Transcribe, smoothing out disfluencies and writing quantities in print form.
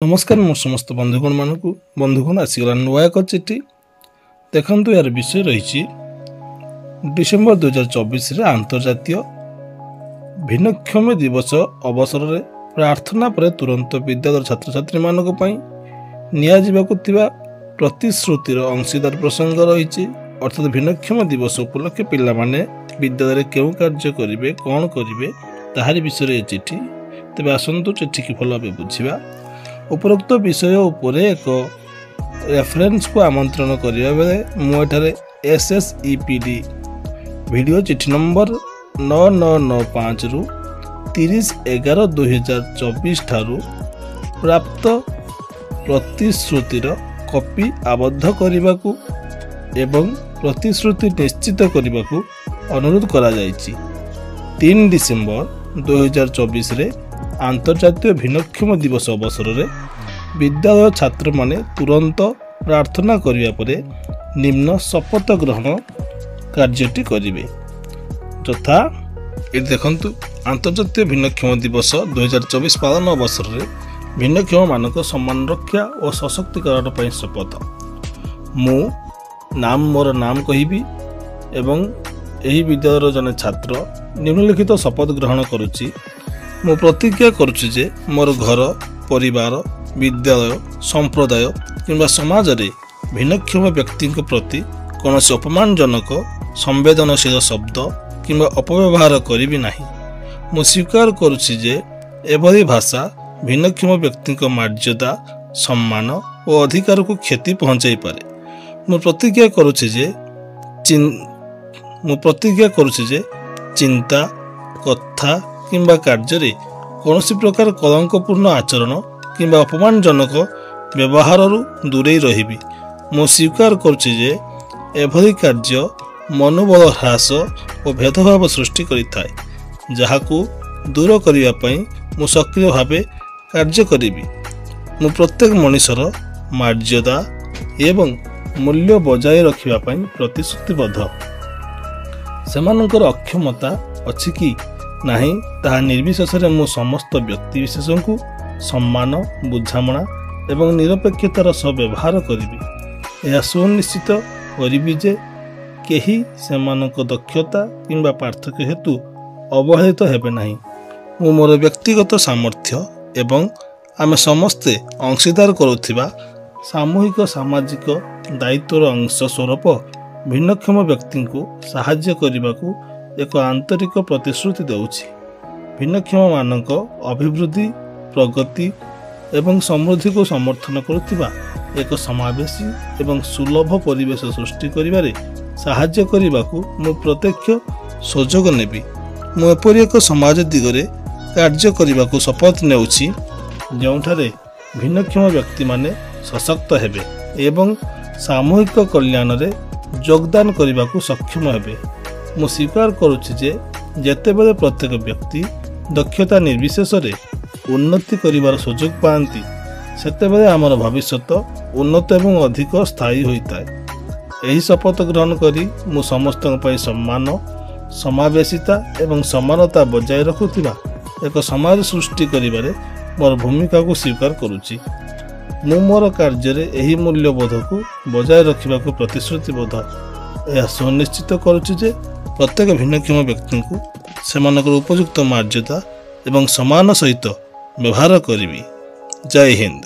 नमस्कार मो समस्त बंधुगण मानक बंधुगण आसीगला नुआ एक चिठी देखु यार विषय रही डिसेम्बर 2024 रे अंतर्जातीय भिन्नक्षम दिवस अवसर में प्रार्थना पर तुरंत विद्यालय छात्र छात्री मानक प्रतिश्रुतिर अंशीदार प्रसंग रही अर्थात भिन्नक्षम दिवस उपलक्षे पिला माने विद्यालय क्यों कार्य करेंगे कौन करेंगे ताहारी विषय चिठी तेज आसतु चिठी की भल भाव बुझा उपरोक्त विषय उपरे एक रेफरेंस को आमंत्रण करने बेले मुझे SSEPD वीडियो चिठी नंबर 9995 रु 30/11/2024 ठारू प्राप्त प्रतिश्रुतिर कॉपी आबद्ध करने को एवं प्रतिश्रुति निश्चित करने को अनुरोध करा जायछि। 3 डिसेम्बर 2024 रे अंतर्जातीय भिन्नक्षम दिवस अवसर में विद्यालय छात्र माने तुरंत प्रार्थना करिया परे निम्न शपथ ग्रहण कार्यटी करिवे तथा देखंतु अंतर्जातीय भिन्नक्षम दिवस 2024 पालन अवसर में भिन्नक्षम मानक सम्मान रक्षा और सशक्तिकरण पर शपथ मोर नाम कहिबी एवं एही विद्यालय जने छात्र निम्नलिखित शपथ ग्रहण करुच्ची। मु प्रतिज्ञा करुच्ची जे मोर घर परिवार विद्यालय संप्रदाय किंबा समाज रे भिन्नक्षम व्यक्ति प्रति कौन अपमानजनक संवेदनशील शब्द किंबा अपव्यवहार करी नाही। मु स्वीकार करुच्ची जे एभली भाषा भिन्नक्षम व्यक्ति मर्यादा सम्मान और अधिकार को क्षति पहुंचाई पारे। मु प्रतिज्ञा करुच्ची जे चिंता कथा किंबा कार्य कौन प्रकार कलंकपूर्ण आचरण किंबा अपमानजनक व्यवहार दूरे रही। मु स्वीकार करुच्ची जे एभली कार्य मनोबल ह्रास और भेदभाव सृष्टि करिथाए जहाकू दूर करिया पई मु सक्रिय भावे कार्य करी। मु प्रत्येक मनुष्यर मर्यादा एवं मूल्य बजाय रखिबा पई प्रतिश्रुतिबद्ध। सेमानकर अक्षमता अछि कि नहीं ताहा निर्विशेष मु समस्त व्यक्ति विशेष को सम्मान बुझामणा एवं निरपेक्षतार सह व्यवहार करी। यह सुनिश्चित करी जे केही सेमानक दक्षता किंबा पार्थक्य हेतु अवहेलित हेबे नहीं। मु मोर व्यक्तिगत सामर्थ्य एवं आमे समस्ते अंशीदार करुथिबा सामूहिक सामाजिक दायित्वर अंश स्वरूप भिन्नक्षम व्यक्ति को साहाय्य करने को एक आंतरिक प्रतिश्रुति देउछि। भिन्नक्षम मानक अभिवृद्धि प्रगति एवं समृद्धि को समर्थन करुथिबा एक समावेशी एवं सुलभ परिवेश सृष्टि करिबारे साहाय्य करने को मु प्रत्यक्ष सुजोग नेबी। मु एपरि एक समाज दिगरे कार्य करने को शपथ नेउछि जोंठारे भिन्नक्षम व्यक्ति माने सशक्त हेबे एवं सामूहिक कल्याण रे योगदान करने को सक्षम हेबे। मु स्वीकार करुच्ची जे जेतेबेले प्रत्येक व्यक्ति दक्षता निर्विशेष रे उन्नति करिवार सुযোଗ पाती सेतेबेले आमर भविष्यत उन्नत एवं अधिक स्थायी होइताए। एही शपथ ग्रहण करी मु समस्त सम्मान समावेशिता एवं समानता बजाय रखुथिबा एक समाज सृष्टि करिबारे मोर भूमिका को स्वीकार करुच्ची। मु मोर कार्य रे एही मूल्यबोध को बजाय रखिबा को प्रतिश्रुतिबद्ध। यह सुनिश्चित करुच्ची जे प्रत्येक भिन्नक्षम व्यक्ति को सेमानकर उपयुक्त मर्यादा एवं सम्मान सहित व्यवहार करी। जय हिंद।